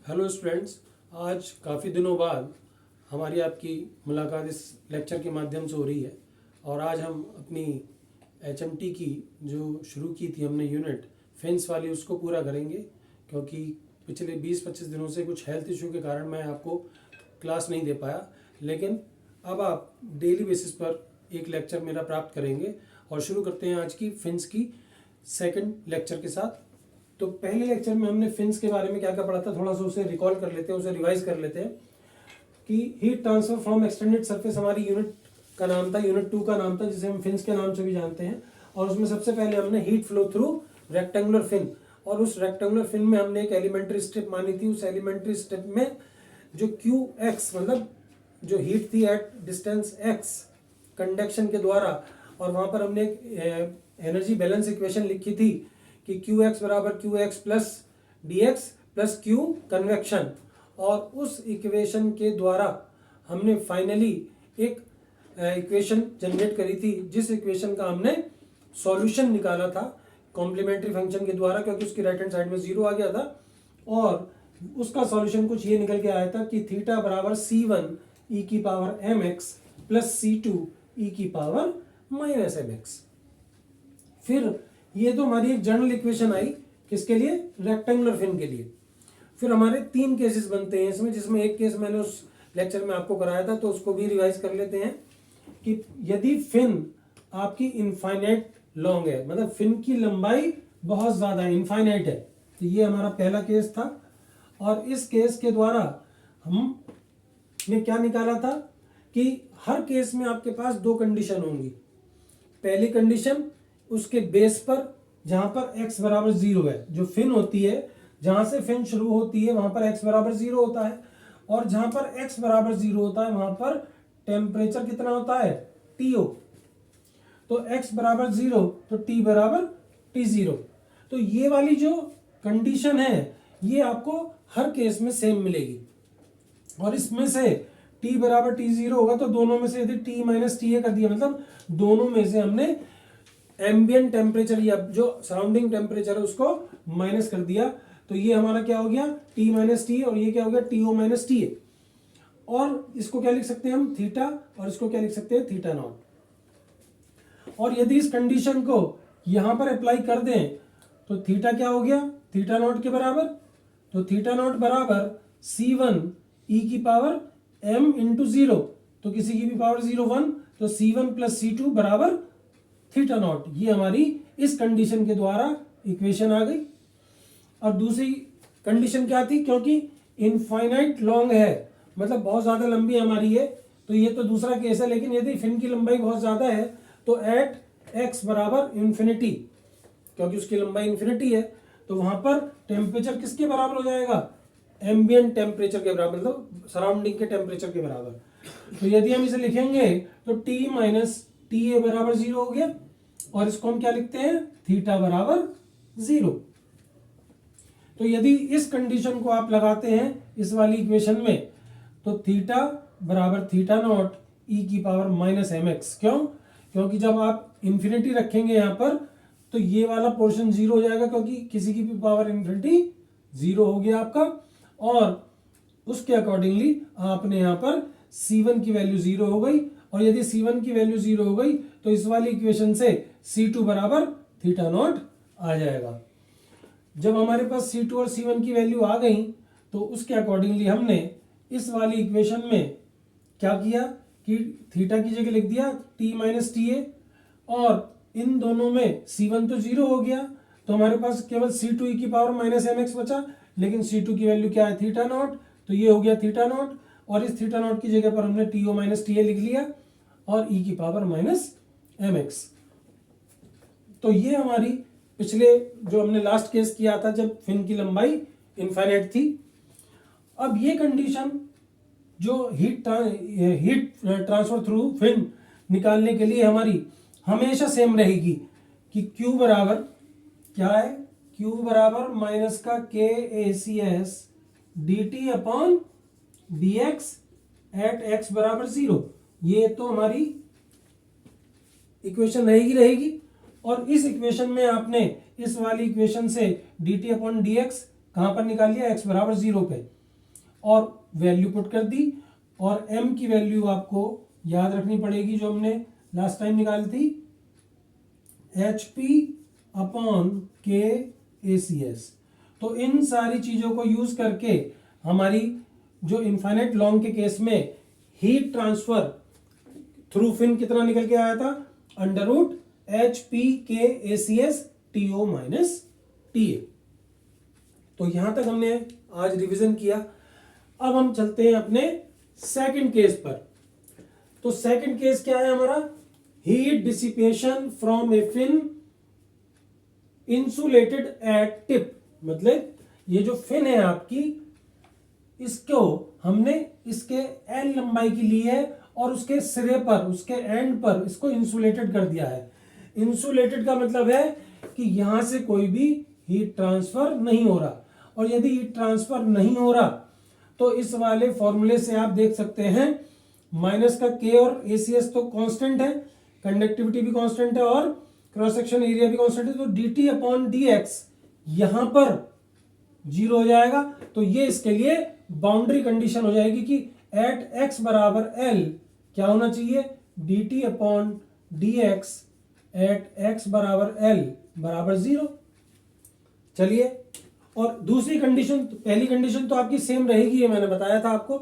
Hello students, आज काफ़ी दिनों बाद हमारी आपकी मुलाकात इस लेक्चर के माध्यम से हो रही है और आज हम अपनी एचएमटी की जो शुरू की थी हमने यूनिट फिन्स वाली उसको पूरा करेंगे, क्योंकि पिछले 20-25 दिनों से कुछ हेल्थ इशू के कारण मैं आपको क्लास नहीं दे पाया। लेकिन अब आप डेली बेसिस पर एक लेक्चर मेरा प्राप्त करेंगे और शुरू करते हैं आज की फिन्स की सेकंड लेक्चर के साथ। तो पहले लेक्चर में हमने फिन्स के बारे में क्या क्या पढ़ा था, थोड़ा सा उसे रिकॉल कर लेते हैं, उसे रिवाइज कर लेते हैं कि heat transfer from extended surface हमारी यूनिट का नाम था, यूनिट 2 का नाम था, जिसे हम फिन्स के नाम से भी जानते हैं। और उसमें सबसे पहले हमने heat flow through rectangular fin, और उस रेक्टेंगुलर फिन में हमने एक एलिमेंट्री स्टेप मानी थी। उस एलिमेंट्री स्टेप में जो QX मतलब जो हीट थी एट डिस्टेंस x कंडक्शन के द्वारा, और वहां पर हमने एक एनर्जी बैलेंस इक्वेशन लिखी थी कि QX बराबर QX plus DX plus Q convection, और उस इक्वेशन के द्वारा हमने फाइनली एक इक्वेशन जनरेट करी थी, जिस इक्वेशन का हमने सॉल्यूशन निकाला था कॉम्प्लीमेंट्री फंक्शन के द्वारा, क्योंकि उसकी राइट हैंड साइड में 0 आ गया था। और उसका सॉल्यूशन कुछ ये निकल के आया था कि थीटा बराबर C1 e की power mx plus C2 e की पावर माइनस mx। फिर ये तो हमारी एक जनरल इक्वेशन आई, किसके लिए? रेक्टेंगुलर फिन के लिए। फिर हमारे 3 केसेस बनते हैं इसमें, जिसमें एक केस मैंने उस लेक्चर में आपको कराया था, तो उसको भी रिवाइज कर लेते हैं कि यदि फिन आपकी इनफाइनाइट लॉन्ग है, मतलब फिन की लंबाई बहुत ज्यादा है, इनफाइनाइट है, तो ये हमारा पहला केस था। और इस केस के द्वारा हमने क्या निकाला था कि हर केस में आपके पास 2 कंडीशन होंगी। पहली कंडीशन उसके बेस पर जहां पर x बराबर 0 है, जो फिन होती है जहां से फिन शुरू होती है वहां पर x बराबर 0 होता है, और जहां पर x बराबर 0 होता है वहां पर टेम्परेचर कितना होता है? TO। तो x बराबर 0 तो T बराबर T0। तो ये वाली जो कंडीशन है ये आपको हर केस में सेम मिलेगी, और इसमें से T बराबर T0 होगा तो दोनों में से यदि T माइनस TA कर दिया, मतलब दोनों में से हमने एम्बिएंट टेम्परेचर या जो सराउंडिंग टेम्परेचर है उसको माइनस कर दिया, तो ये हमारा क्या हो गया? T माइनस टी, और ये क्या हो गया? TO minus TA। और इसको क्या लिख सकते हैं हम? थीटा, और इसको क्या लिख सकते हैं? Theta naught. और यदि इस कंडीशन को यहां पर अप्लाई कर दें तो थीटा क्या हो गया? थीटा नॉट के बराबर। तो थीटा नॉट बराबर C1 e की पावर m इंटू 0, तो किसी की भी पावर 0 1, तो C1 प्लस C2 बराबर थीटा नॉट। ये हमारी इस कंडीशन के द्वारा इक्वेशन आ गई। और दूसरी कंडीशन क्या थी? क्योंकि इनफाइनाइट लॉन्ग है, मतलब बहुत ज्यादा लंबी हमारी है, तो ये तो दूसरा केस है। लेकिन यदि फिन की लंबाई बहुत ज्यादा है तो एट x बराबर इंफिनिटी, क्योंकि उसकी लंबाई इंफिनिटी है, तो वहां पर टेम्परेचर किसके बराबर हो जाएगा? एम्बिएंट टेम्परेचर के बराबर, मतलब सराउंडिंग के टेम्परेचर के बराबर। तो यदि हम इसे लिखेंगे तो T माइनस TA बराबर 0 हो गया, और इसको हम क्या लिखते हैं? थीटा बराबर 0। तो यदि इस कंडीशन को आप लगाते हैं इस वाली इक्वेशन में, तो थीटा बराबर थीटा नॉट e की पावर माइनस mx। क्यों? क्योंकि जब आप इंफिनिटी रखेंगे यहां पर तो ये वाला पोर्शन 0 हो जाएगा, क्योंकि किसी की भी पावर इंफिनिटी 0 हो गया आपका, और उसके अकॉर्डिंगली आपने यहां पर C1 की वैल्यू 0 हो गई, और यदि C1 की वैल्यू 0 हो गई तो इस वाली इक्वेशन से C2 बराबर थीटा नॉट आ जाएगा। जब हमारे पास C2 और C1 की वैल्यू आ गई तो उसके अकॉर्डिंगली हमने इस वाली इक्वेशन में क्या किया कि थीटा की जगह लिख दिया T माइनस TA, और इन दोनों में C1 तो 0 हो गया, तो हमारे पास केवल C2 e की पावर माइनस mx बचा। लेकिन C2 की वैल्यू क्या है? थीटा नॉट, तो ये हो गया थीटा नॉट, और इस थीटा नॉट की जगह पर हमने TO माइनस TA लिख लिया, और e की पावर माइनस mx। तो ये हमारी पिछले जो हमने लास्ट केस किया था जब फिन की लंबाई इनफाइनाइट थी। अब ये कंडीशन जो हीट ट्रांसफर थ्रू फिन निकालने के लिए हमारी हमेशा सेम रहेगी कि Q बराबर क्या है? Q बराबर माइनस का KACS dt upon dx at x बराबर 0। ये तो हमारी इक्वेशन रहेगी। और इस इक्वेशन में आपने इस वाली इक्वेशन से dt अपॉन dx कहां पर निकाल लिया? x बराबर 0 पे। और वैल्यू पुट कर दी, और m की वैल्यू आपको याद रखनी पड़ेगी जो हमने लास्ट टाइम निकाली थी, HP अपॉन KACS। तो इन सारी चीज़ों को यूज करके हमारी जो इनफाइनाइट लॉन्ग के केस में हीट ट्रांसफर थ्रू फिन कितना निकल के आया था, √HPKACS TO माइनस TA। तो यहां तक हमने आज रिवीजन किया। अब हम चलते हैं अपने सेकंड केस पर। तो सेकंड केस क्या है हमारा, heat dissipation from a fin insulated at tip. मतलब ये जो फिन है आपकी, इसको हमने इसके एल लंबाई की ली है और उसके सिरे पर, उसके एंड पर इसको इंसुलेटेड कर दिया है। इंसुलेटेड का मतलब है कि यहां से कोई भी हीट ट्रांसफर नहीं हो रहा, और यदि हीट ट्रांसफर नहीं हो रहा तो इस वाले फॉर्मूले से आप देख सकते हैं माइनस का K और ACS तो कांस्टेंट है, कंडक्टिविटी भी कांस्टेंट है और क्रॉस सेक्शन एरिया भी कांस्टेंट है, तो dt अपॉन dx यहां पर 0 हो जाएगा। तो ये इसके लिए बाउंड्री कंडीशन हो जाएगी कि एट x बराबर L क्या होना चाहिए, dt upon dx at x बराबर L बराबर 0। चलिए, और दूसरी कंडीशन, पहली कंडीशन तो आपकी सेम रहेगी, ये मैंने बताया था आपको।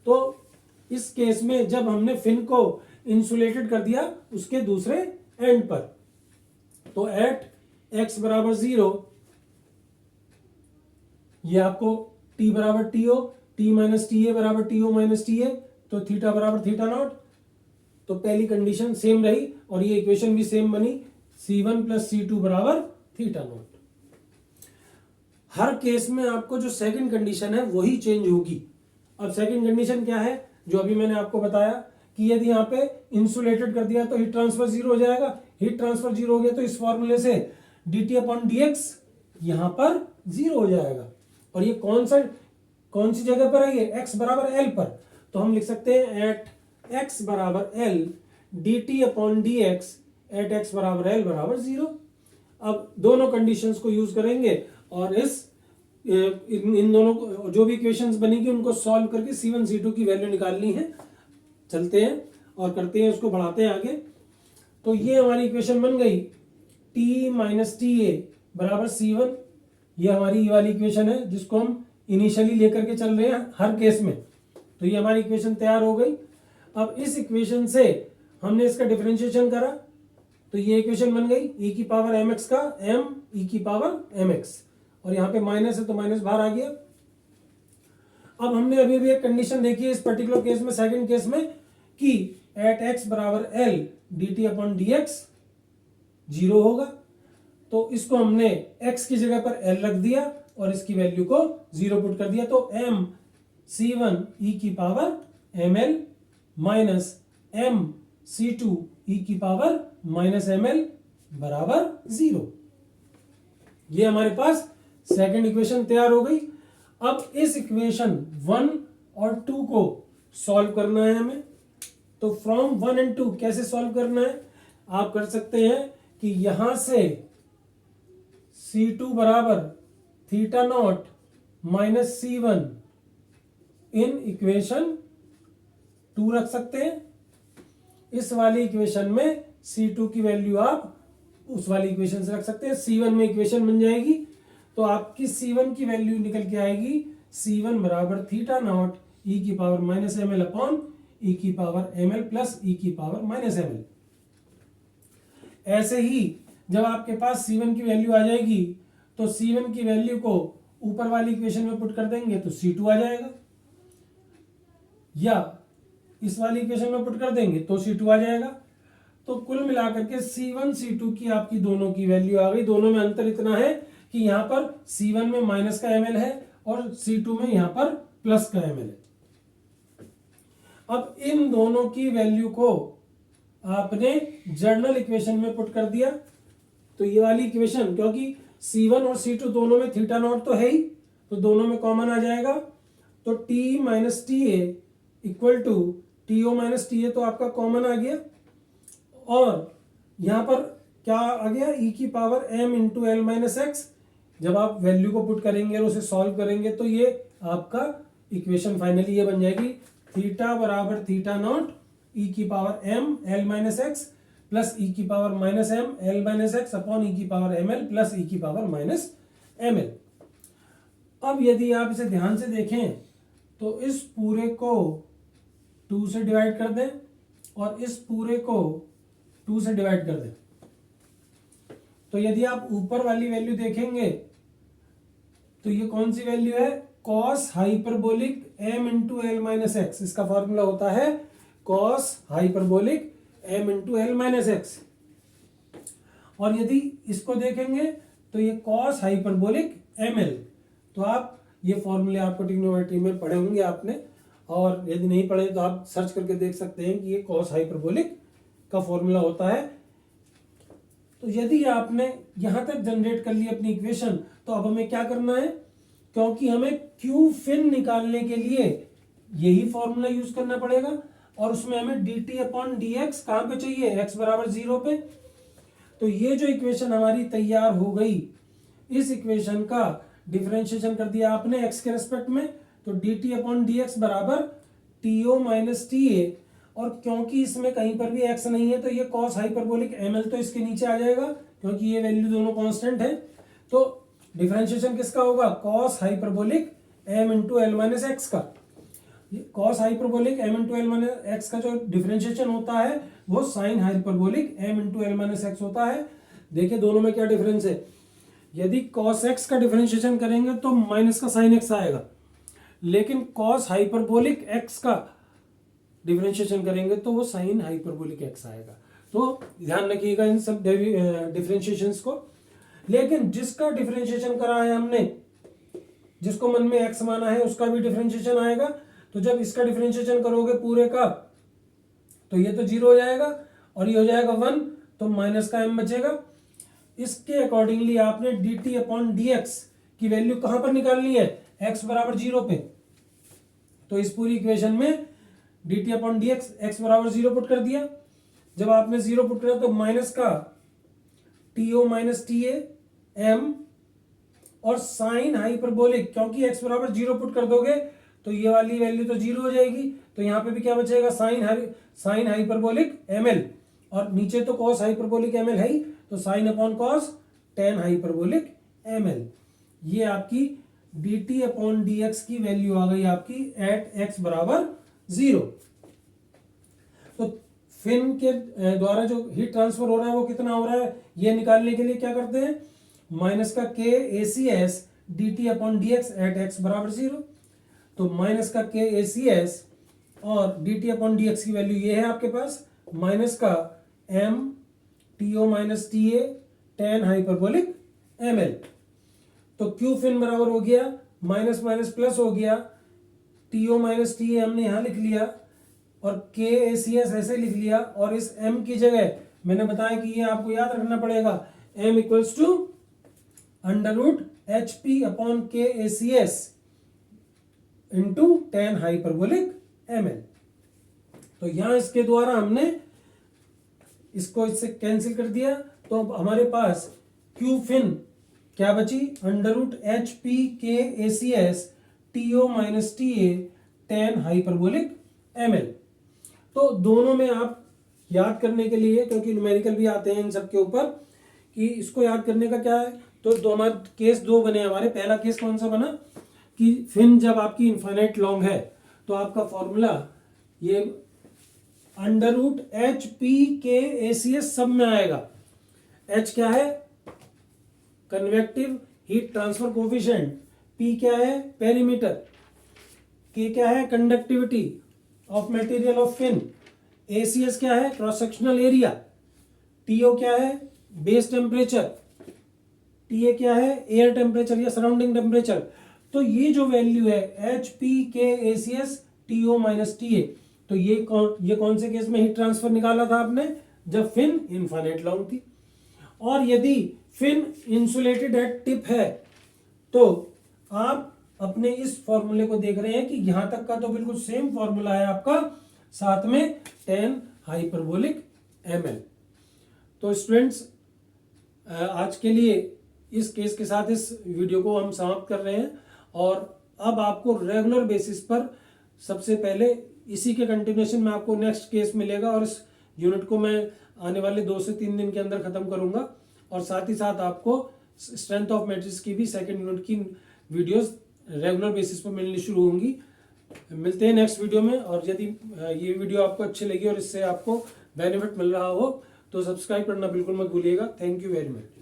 तो इस केस में जब हमने फिन को इंसुलेटेड कर दिया उसके दूसरे एंड पर, तो एट x बराबर 0 ये आपको t बराबर TO, t माइनस TA बराबर TO माइनस TA, तो थीटा बराबर थीटा नॉट। तो पहली कंडीशन सेम रही और ये इक्वेशन भी सेम बनी, C1 प्लस C2 बराबर थीटा नॉट। हर केस में आपको जो सेकंड कंडीशन है वही चेंज होगी। अब सेकंड कंडीशन क्या है, जो अभी मैंने आपको बताया कि यदि यहाँ पे इंसुलेटेड कर दिया तो हीट ट्रांसफर 0 हो जाएगा। हीट ट्रांसफर 0 हो गया तो इस फॉर्मूले से dt अपॉन dx यहां पर 0 हो जाएगा। और ये कौन सी जगह पर है, ये x बराबर L पर। तो हम लिख सकते हैं एट x बराबर L dt upon dx at x बराबर L बराबर 0। अब दोनों कंडीशंस को यूज करेंगे और इन दोनों को जो भी इक्वेशंस बनेगी उनको सॉल्व करके C1 C2 की वैल्यू निकालनी है। चलते हैं और करते हैं, उसको बढ़ाते हैं आगे। तो ये हमारी इक्वेशन बन गई, T माइनस TA बराबर C1। ये हमारी ये वाली इक्वेशन है जिसको हम इनिशियली लेकर के चल रहे हैं हर केस में। तो ये हमारी इक्वेशन तैयार हो गई। अब इस इक्वेशन से हमने इसका डिफरेंशिएशन करा तो ये इक्वेशन बन गई e की पावर mx का m e की पावर mx, और यहाँ पे माइनस है तो माइनस बाहर आ गया। अब हमने अभी भी एक कंडीशन देखी है इस पर्टिकुलर केस में, सेकंड केस में, कि एट x बराबर L dt अपॉन dx 0 होगा। तो इसको हमने x की जगह पर L रख दिया और इसकी वैल्यू को 0 पुट कर दिया। तो m C1 e की power ml minus m C2 e की पावर माइनस ml बराबर 0। ये हमारे पास सेकंड इक्वेशन तैयार हो गई। अब इस इक्वेशन 1 और 2 को सॉल्व करना है हमें। तो फ्रॉम 1 एंड 2 कैसे सॉल्व करना है, आप कर सकते हैं कि यहां से C2 बराबर theta naught minus C1 in equation 2 रख सकते हैं। इस वाली इक्वेशन में C2 की वैल्यू आप उस वाली इक्वेशन से रख सकते हैं। C1 में इक्वेशन बन जाएगी तो आपकी C1 की वैल्यू निकल के आएगी C1 बराबर थीटा नॉट e की power minus ml upon e की पावर ml प्लस e की पावर माइनस ml। ऐसे ही जब आपके पास C1 की वैल्यू आ जाएगी तो C1 की वैल्यू को ऊपर वाली इक्वेशन में पुट कर देंगे तो C2 आ जाएगा, या इस वाली इक्वेशन में पुट कर देंगे तो C2 आ जाएगा। तो कुल मिलाकर के C1 C2 की आपकी दोनों की वैल्यू आ गई। दोनों में अंतर इतना है कि यहाँ पर C1 में माइनस का ml है और C2 में यहाँ पर प्लस का ml है। अब इन दोनों की वैल्यू को आपने जर्नल इक्वेशन में पुट कर दिया तो ये वाली इक्वेशन, क्योंकि C1 और C2 दोनों में थीटा नॉट तो है ही, तो दोनों में कॉमन आ जाएगा। तो T minus TA equal to TO minus TA तो आपका कॉमन आ गया। और यहां पर क्या आ गया, e की power m into L minus x. जब आप वैल्यू को पुट करेंगे और उसे सॉल्व करेंगे तो ये आपका इक्वेशन फाइनली ये बन जाएगी थीटा बराबर थीटा नॉट ई की power M L minus X plus E की power minus M L minus X upon E की power M L plus E की पावर माइनस एम एल। अब यदि आप इसे ध्यान से देखें तो इस पूरे को 2 से डिवाइड कर दें और इस पूरे को 2 से डिवाइड कर दें, तो यदि आप ऊपर वाली वैल्यू देखेंगे तो ये कौन सी वैल्यू है, cos hyperbolic m into L minus x. इसका फॉर्मूला होता है cos hyperbolic m into L minus x. और यदि इसको देखेंगे तो ये कॉस हाइपरबोलिक ml। तो आप ये फॉर्मूले आपको ट्रिग्नोमेट्री में पढ़े होंगे आपने, और यदि नहीं पढ़े तो आप सर्च करके देख सकते हैं कि ये कॉस हाइपरबोलिक का फॉर्मूला होता है। तो यदि आपने यहां तक जनरेट कर ली अपनी इक्वेशन, तो अब हमें क्या करना है, क्योंकि हमें क्यू फिन निकालने के लिए यही फॉर्मूला यूज करना पड़ेगा, और उसमें हमें D T upon D x कहां पे चाहिए, एक्स बराबर 0 पे। तो ये जो इक्वेशन हमारी तैयार हो गई, इस इक्वेशन का डिफरेंशिएशन कर दिया आपने एक्स के रेस्पेक्ट में, तो D T upon D X बराबर T O minus T A, और क्योंकि इसमें कहीं पर भी x नहीं है तो ये cos हाइपरबोलिक ml तो इसके नीचे आ जाएगा, क्योंकि ये वैल्यू दोनों कांस्टेंट है। तो डिफरेंशिएशन किसका होगा, cos hyperbolic m into L minus x का। cos hyperbolic m into L minus x का जो डिफरेंशिएशन होता है वो sin hyperbolic m into L minus x होता है। देखिए दोनों में क्या डिफरेंस है, यदि cos x का डिफरेंशिएशन करेंगे तो माइनस का sin x आएगा, लेकिन cos हाइपरबोलिक x का डिफरेंशिएशन करेंगे तो वो साइन हाइपरबोलिक एक्स आएगा। तो ध्यान रखिएगा इन सब डिफरेंशिएशंस को। लेकिन जिसका डिफरेंशिएशन करा है हमने, जिसको मन में एक्स माना है, उसका भी डिफरेंशिएशन आएगा। तो जब इसका डिफरेंशिएशन करोगे पूरे का, तो ये तो 0 हो जाएगा और ये हो जाएगा 1, तो माइनस का m बचेगा। इसके अकॉर्डिंगली आपने D T upon D X की वैल्यू कहां पर निकालनी है, x बराबर 0 पे। तो इस पूरी इक्वेशन में D T upon D x x बराबर 0 पुट कर दिया। जब आपने 0 पुट किया तो माइनस का T O minus T A M और साइन हाइपरबोलिक, क्योंकि x बराबर 0 पुट कर दोगे तो ये वाली वैल्यू तो 0 हो जाएगी, तो यहाँ पे भी क्या बचेगा, साइन हाइपरबोलिक एम एल, और नीचे तो कॉस हाइपरबोलिक एम एल है ही, तो sine upon cos ten hyperbolic M L. ये आपकी D T upon D X की वैल्यू आ गई आपकी एट एक्स बराबर 0। तो फिन के द्वारा जो हीट ट्रांसफर हो रहा है वो कितना हो रहा है, ये निकालने के लिए क्या करते हैं, माइनस का के A C S D T upon D X at X बराबर 0। तो माइनस का के ए सी एस और D T upon D X की वैल्यू ये है आपके पास, माइनस का M T O minus T A tan hyperbolic M L. तो क्यू फिन बराबर हो गया माइनस माइनस प्लस हो गया, T O minus T A हमने यहां लिख लिया और के ए सी एस ऐसे लिख लिया, और इस m की जगह मैंने बताया कि ये आपको याद रखना पड़ेगा, m equals to under root H P upon K A C S into tan hyperbolic M L. तो यहां इसके द्वारा हमने इसको इससे कैंसिल कर दिया, तो हमारे पास क्यू फिन क्या बची, under root H P K A C S T O minus T A tan hyperbolic M L. तो दोनों में आप याद करने के लिए, क्योंकि न्यूमेरिकल भी आते हैं इन सब के ऊपर, कि इसको याद करने का क्या है, तो हमारे केस 2 बने हमारे। पहला केस कौन सा बना कि फिन जब आपकी इनफाइनाइट लॉन्ग है तो आपका फॉर्मूला ये under root H P K A C S सब में आएगा। एच क्या है, convective heat transfer coefficient, P क्या है, पेरीमीटर, के क्या है, conductivity of material of fin, ACS क्या है, क्रॉस सेक्शनल एरिया, टीओ क्या है, बेस टेम्परेचर, टीए क्या है, एयर टेम्परेचर या सराउंडिंग टेम्परेचर। तो ये जो वैल्यू है H P K A C S TO minus TA, तो ये कौन से केस में हीट ट्रांसफर निकाला था आपने, जब फिन इनफाइनाइट लॉन्ग थी। और यदि फिन इंसुलेटेड एट टिप है तो आप अपने इस फॉर्मूले को देख रहे हैं कि यहां तक का तो बिल्कुल सेम फॉर्मूला है आपका, साथ में 10 हाइपरबोलिक ml। तो स्टूडेंट्स आज के लिए इस केस के साथ इस वीडियो को हम समाप्त कर रहे हैं, और अब आपको रेगुलर बेसिस पर सबसे पहले इसी के कंटिन्यूएशन में आपको नेक्स्ट केस मिलेगा और इस यूनिट को मैं आने वाले 2 से 3 दिन के अंदर खत्म करूंगा। और साथ ही साथ आपको स्ट्रेंथ ऑफ मैट्रिक्स की भी सेकंड यूनिट की वीडियोस रेगुलर बेसिस पर मिलनी शुरू होंगी। मिलते हैं नेक्स्ट वीडियो में। और यदि ये वीडियो आपको अच्छी लगी और इससे आपको बेनिफिट मिल रहा हो तो सब्सक्राइब करना बिल्कुल मत भूलिएगा। Thank you very much.